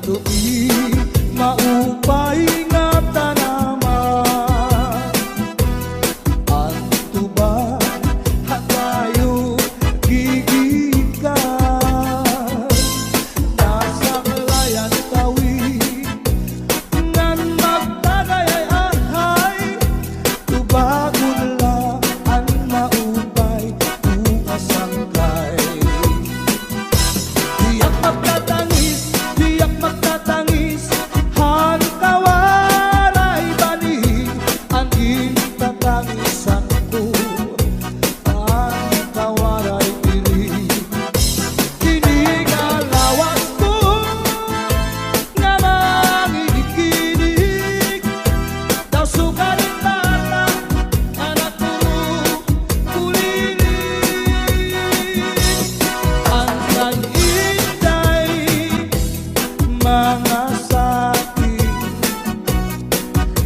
tuig maupay nga tanaman. Ang tuba hatayo gigikan, nasa kalayan tawid ngan magtagayay-ahay. Tubagon lang ang maupay bukas ang kay. Diyak magtatangis, diyak magtatangis, han kawaray bani ang gintatangisan ko, ang kawaray diri. Kinigalawas ko nga mangikinig, daw sugalit bata anak ko kulinig. Ang nag-inday mga sakit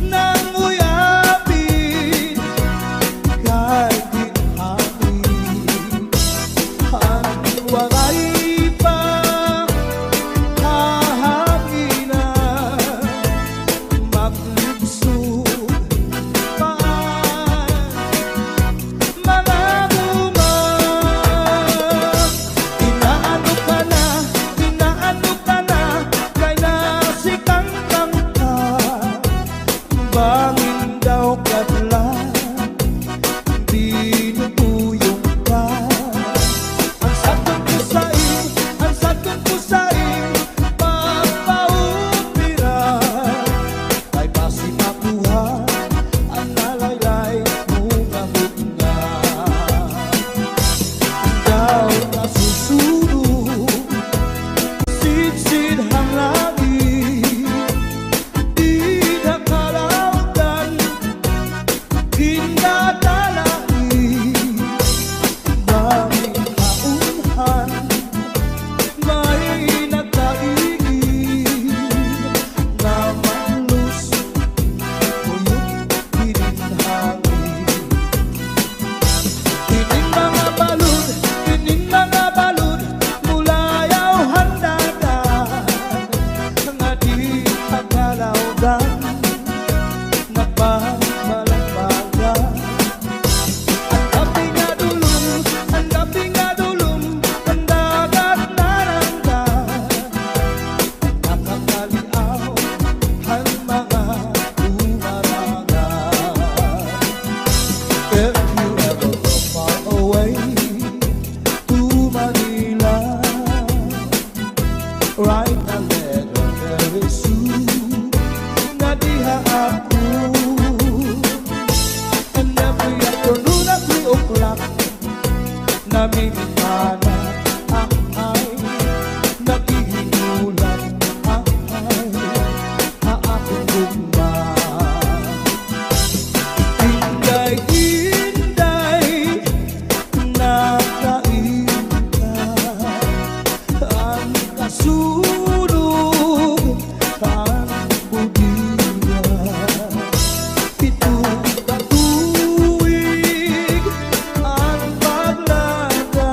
nang uyapin kay ginhangin. Ang waray pa kahanginan, maglubsog pa mga bumang. Inaano ka na, kay nasikang ka. Bangin daw kadlan, binubuyong ka. Ang sakit ko sa'yo, ang sakit ko sa'yo, papaupiran. Kay basi makuha ang nalaylay mo nga bunga. Ikaw na susunod, sidsid hang langit, di na kalautan, ginadalain. Daming kaunhan, may nagkaigin, na manlus, tuyok pininhangin. Kining mga balud, mulayaw handagan, nga di tagalawdan, nagbabalagbagan. Ang gabi nga dulum, ang dagat naranggan, nakakaliaw ang mga umarangan. If you ever go far away to Manila, write a letter very soon, nga diha ako. And every afternoon at 3 o'clock, namimitanan ang ay, naghihinulan ang ay, aakong gugma. Inday-inday, nakainda, ang kasulog, ang budira. Pitong katuig ang paglada,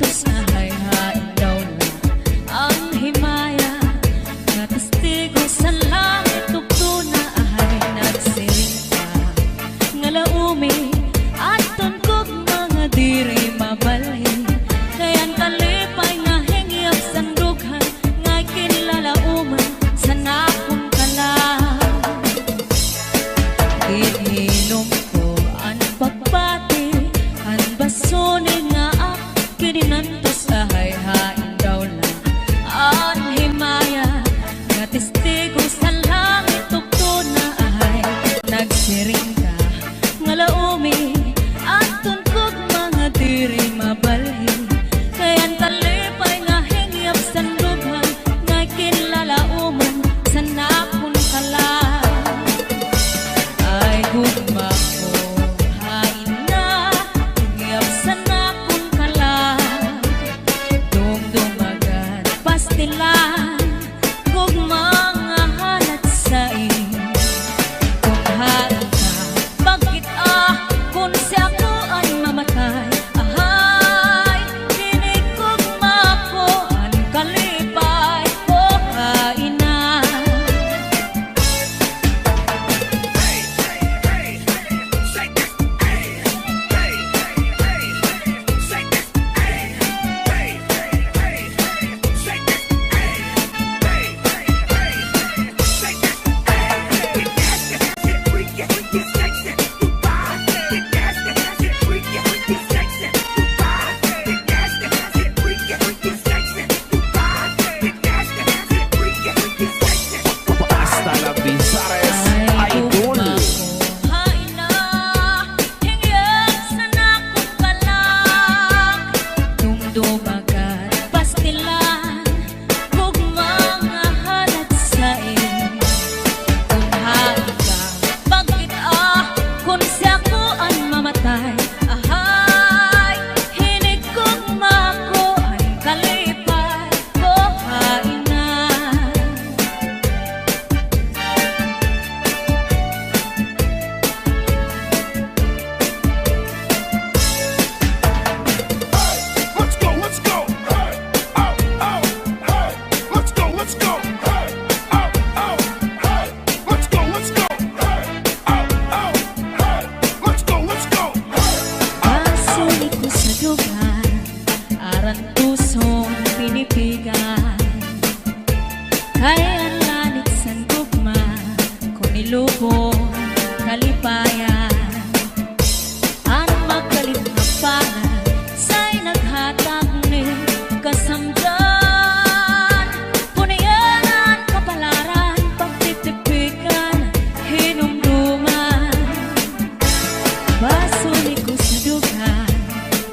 Kinantos na hayhain daw na ang himaya, nga testigo sa langit tugto na ahay nagsiring ka, nga laumi at tunkog mga diri mabalhin, kayan kalipay nga hingyap sandughan, nga kinlalauman sa nakon kalang. Ihinom ko ang pagbati, ang basunin nga ak kininantos sa hayhain daw na ang himaya, nga testigo sa langit tugto na ahay nagsiring ka, nga laumi at tunkog mga diri mabalhin, kayan kalipay nga hingyap sandughan, nga kinlalauman sa nakon kalang. Ay gugma ko hain na hingyap sa nakon kalang, dumdumagan pastilan gugma nga halat sa kung hain ka bakit kung si ako ay mamatay, ahay hinig gugma ko ang kalipay ko hain na. Hasta la Bizares Ay Idol. gugma ko hain na hingyap sa nakon kalang, dumdumagan pastilan gugma nga halat sa kung hain ka bakit kung si ako ay mamatay, ahay hinig gugma ko ang kalipay ko hain na. Let's go, let's go. Hey, oh, oh, hey. Let's go, let's go. Hey, oh, oh, hey. Let's go, let's go. Hey, oh, oh, hey. Let's go, let's go. Pasulit ko sa dugan, aran pusong pinipigan, kaya ang lanit sa gugma, kung nilubong kalipayan, ang magkalit na pangan, sa'y naghatag ni kasamdan, punayanan kapalaran, pagtitipikan, hinumduman. Basulit ko sa dugan,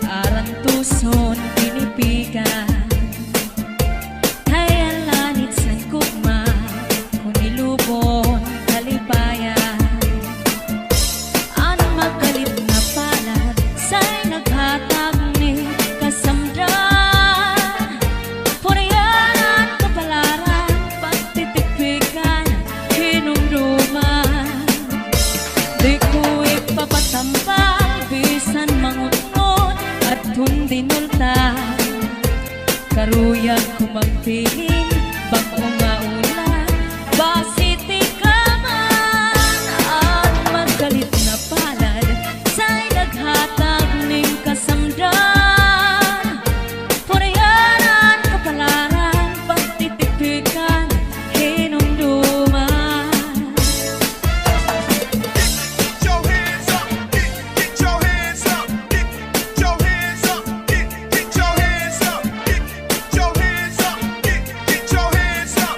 aran tuson pinipigan, kaya lanit sa gugma, kung nilubon kalipayan, ang magalit na palad, sa'y naghatag ni kasamdan, punayanan kapalaran, pagtitipikan, hinumduman. Di ko ipapatampal, bisan mangunod at hundinultan, karuyag ko magpilin, bago maulan, basiti ka man, ang magalit na palad, sa'y naghatag ning kasamdan, punayanan kapalaran, pagtitipikan, hinumduman. Get your hands up, get your hands up, get your hands up, get your hands up, get your hands up, get your hands up.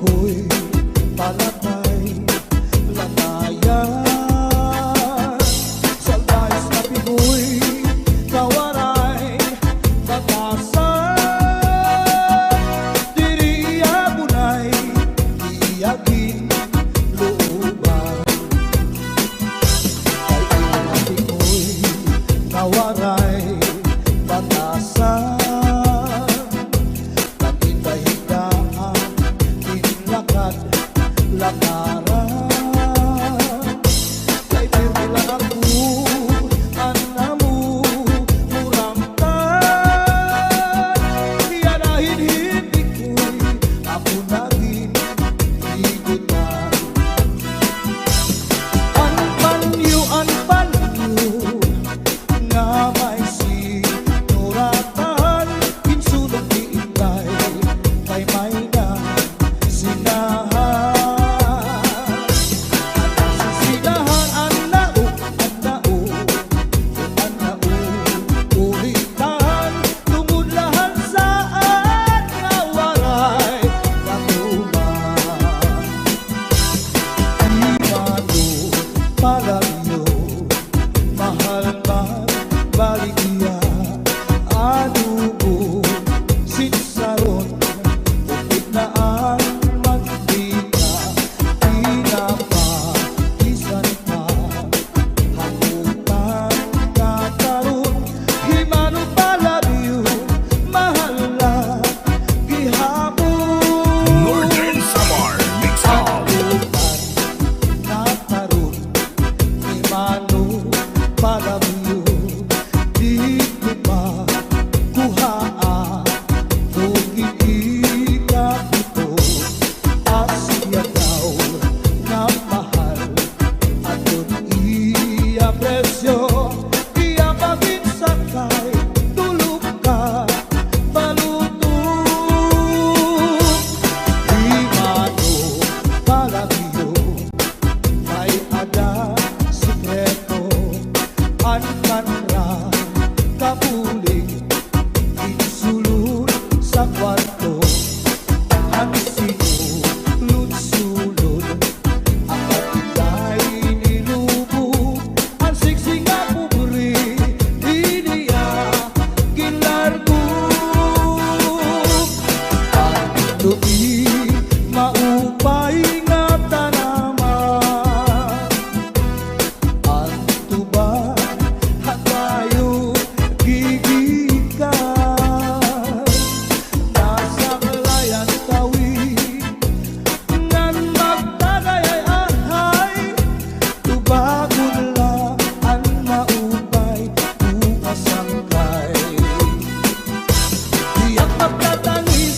ko'y palagay lagayan. Salbayos na pigo'y kawaray batasan. Diriya muna'y iyagin looban. Kay inati ko'y kawaray batasan. Lakaran kay pirmila ako anamu muramtan. Iyanahin hindi ko'y ako naging higutan. Ang panyo nga may sinuratan. Kinsulong diitay kay may na sinahan. Palagyo, mahal man baligya, anubo, sinsaron, upit na ang magdika, pinapaisan pa, hamutan kakaroon, himano palagyo, mahal lang, gihapon. Northern Samar Mix Hall. Mano palagyo, di ko pa kuhaan. Kung iikap ito, Asya daw na mahal. At kung iya presyo, iya paginsakay, tulog ka, balutong. Di mano palagyo, may ada sikreto, ankanra, kapuling, insulod sa kwarto. Ang sinulod-sulod, ang kapitay nilubog, ang siksing nga pupuri, iniya gilargo. Ang lubi, maupay nga tanaman. Ang tuba, hatayo, gigikan. Nasa kalayan tawid, ngan magtagayay-ahay. Tubagon lang ang maupay, ukasangkay. Tiyak magtatangis,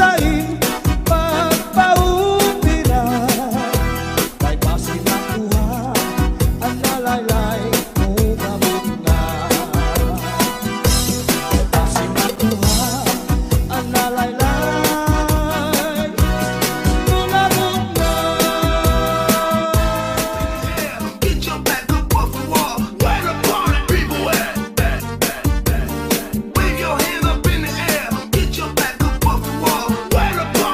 sa'y pagpaubira. Kay basi nakuha ang nalaylay ko gamit nga. Kay basi nakuha ang nalaylay ko gamit nga. Get your back up off the wall. Where the party people at? Wave your hands up in the air. Get your back up off the wall. Where the party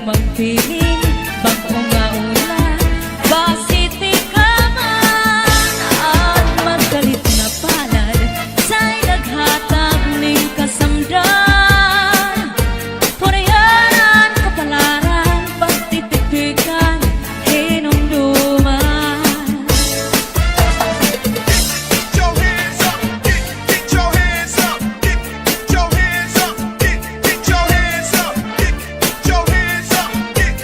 magpiling bag-o nga ulan basiti ka man at magkalit na palad sa'y naghatag ning kasamdan purayaran kapalaran pagtitipikan hinumduman. Get your hands up, get your hands up, get your hands up, get your hands up, get your hands up, get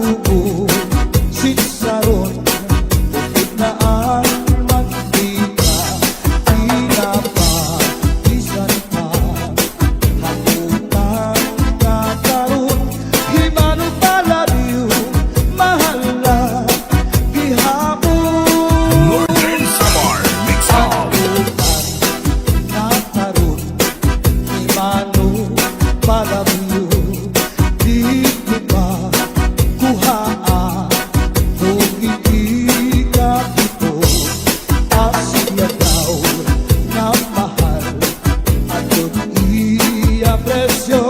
lubog sitsaron, bukid na ang mantika, pinapagisan pa, hangutang kakaroon, himano palariyo, mahal na gihapon. Northern Samar Mix Up. Nakaroon, himano palariyo, di ko ba kuhaan, kung hindi ka ito, asya daw na mahal, at doon i-apresyo,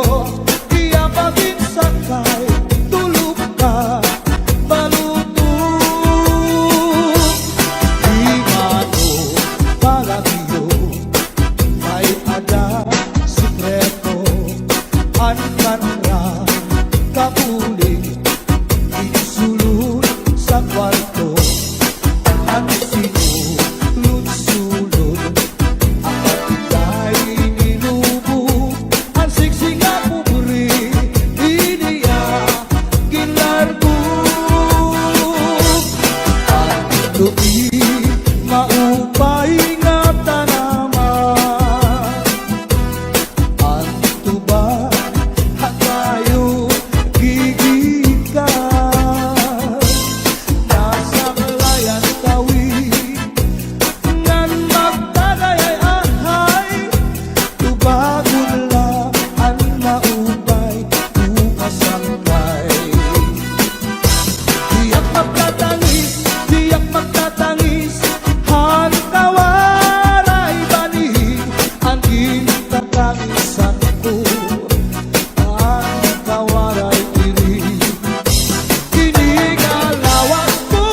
iyapagin sakay, tulog ka, balutong. Himano palariyo, may ada sikreto, ang kanra kapuling, insulot sa kwarto, ang sinulod-sulod, ang patigay nilubog, ang siksing at pupuri, iniya ginarbog. Ang lupi maupay nga tanaman, ang tuba hatayo gigikan, nasa layan tawid ngan magtagayay ahay, tubagon lang ang maupay bukas ang may. Tiyak magtatangis, han kawaray bani, ang gintatangisan ko, ang kawaray diri. Kinigalawas ko,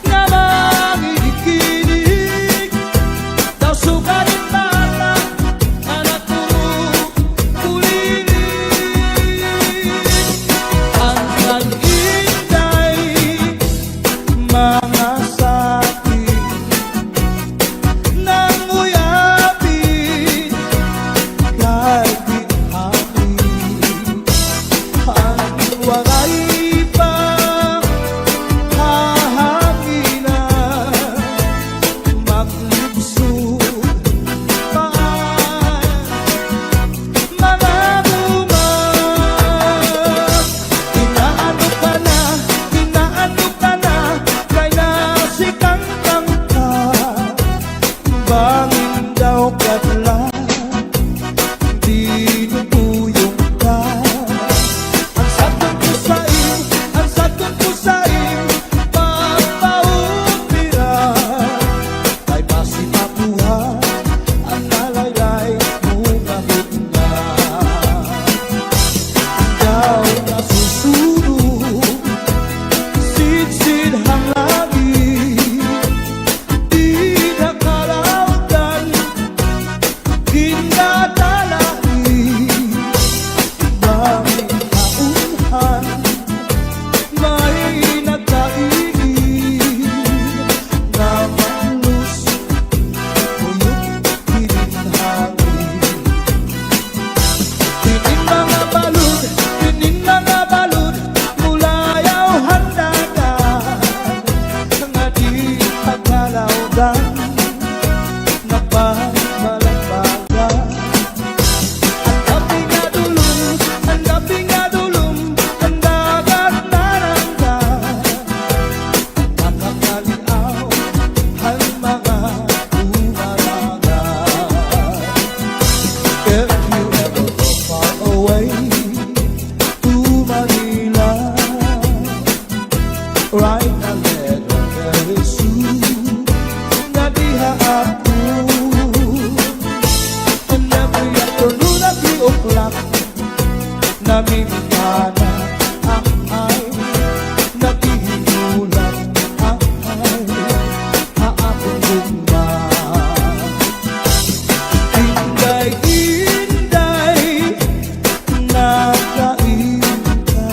nga mangikinig, daw sugarin bata, anak ko kulinig. Ang kag-inday, mga sakit nang uyapin, kahit di ang wangay pa hahanginan, maglubsog pa mga bunga. Inaano ka na, kay nasikangkang ka, bangin daw katla, di nutuyong ka. Ang sagot ko sa'yo, pagpaupiran, ay basi makuha, ang nalaylay mo kahit na. Ikaw na susunod, sidsid ang langit, di nakalautan, ginadalahin, bangin kaunhan, may nagkainin, na malus, uyok hininhangin. Tinin mga balud, mulayaw handagan, nga di pagkalawdan, nagbabalagbagan. Ang gabi nga dulum, ang dagat naranggan, nakakaliaw ang mga umalagan. If you ever go far away to Manila, write a letter very soon, na diha ako. And every afternoon at 3 o'clock, namimikana ang ay, nagihinulang ang ay, haapong gugma. Inday, nakainta,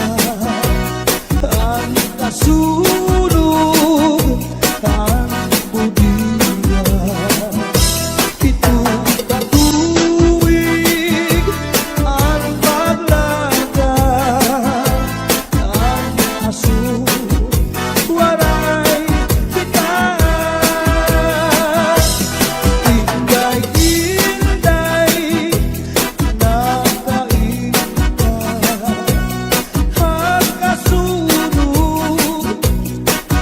ang kasunod, ang budiya. Ito katuwig, ang paglaga, waray kita. Inday-inday nakainta hangasunog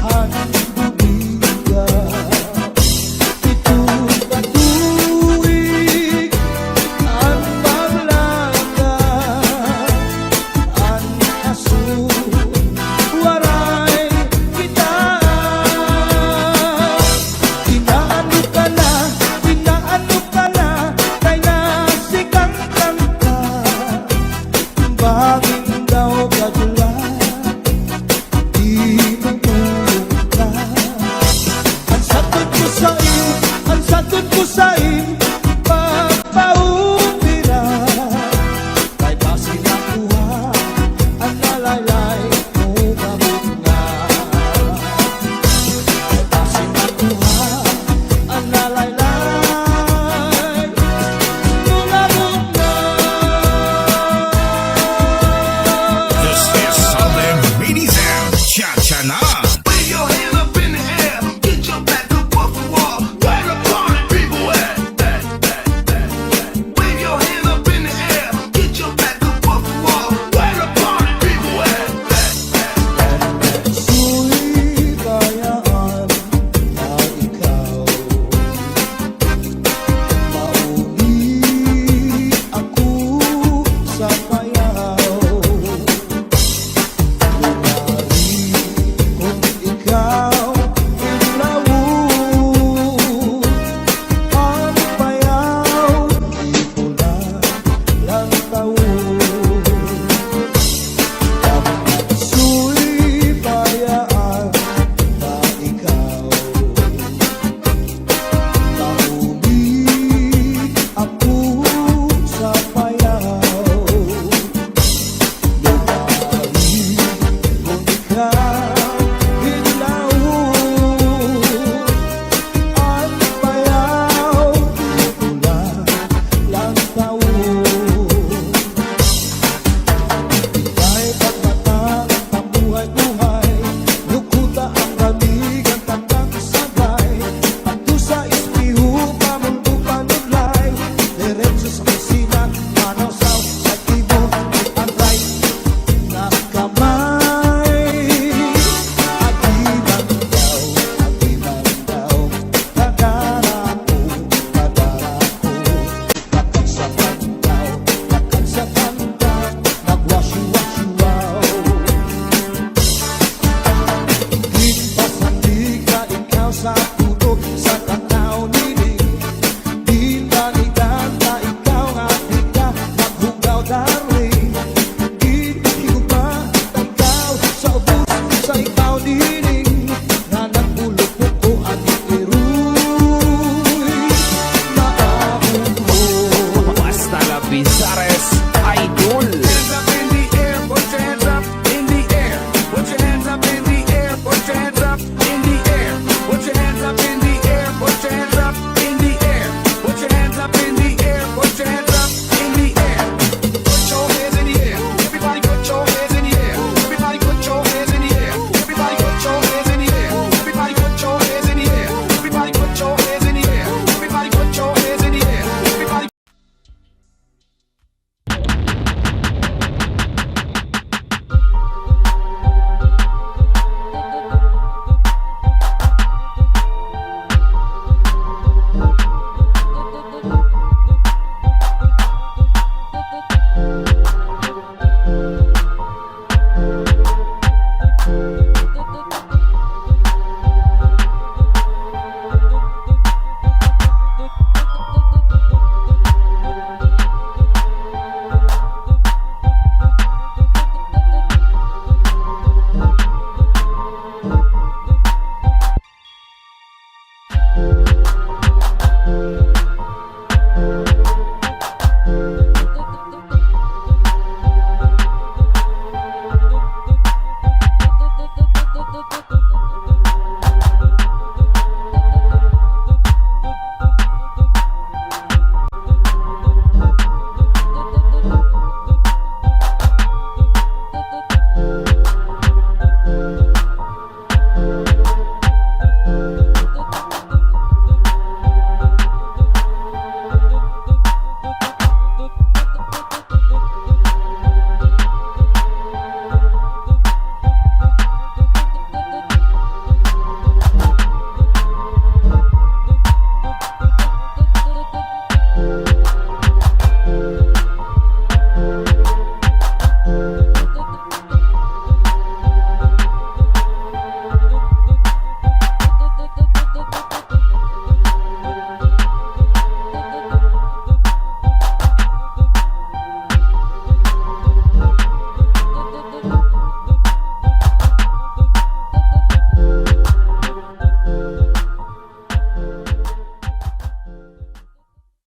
ang bubiga. Ito katuig ang paglaga ang aso waray kita. Inaano ka na kay nasikang kanta. Baging daw kadula di matulog ka. Ang sagot ko sa'yo pagpaubira. Kay basi nakuha ang nalaylay mo kabunga. Kay basi nakuha ang nalaylay mo kabunga. This is Southern Radio Sound. Cha-cha na. Wave your hand up in the air. Get your back up off the wall. Where the party people at? Wave your hand up in the air. Get your back up off the wall. Where the party people at? Su'y kayaan na ikaw mauli ako sa payaw. Lumari kung ikaw ilawon ang payaw, di ko lang tawon. Su'y bayaan na ikaw mauli ako sa payaw. Lumari kung ikaw ilawon ang payaw, di ko lang tawon. Ika'y pagmatang ang buhay-buhay, lukuta ang baligan tandang sabay. At sa ispiho, pamundo panulay, diretso sa kusina, manaw sa ibo, ang right na kamay. Agiman daw, kadara ko, nakagsapan daw, nagwasyu-wasyu-waw. Ipasandi ka ikaw sa puto, sa tanaw niling. Di manigan na ikaw nga di ka maghugaw, darling. Di higugma na ikaw sa ubos sa ikaw.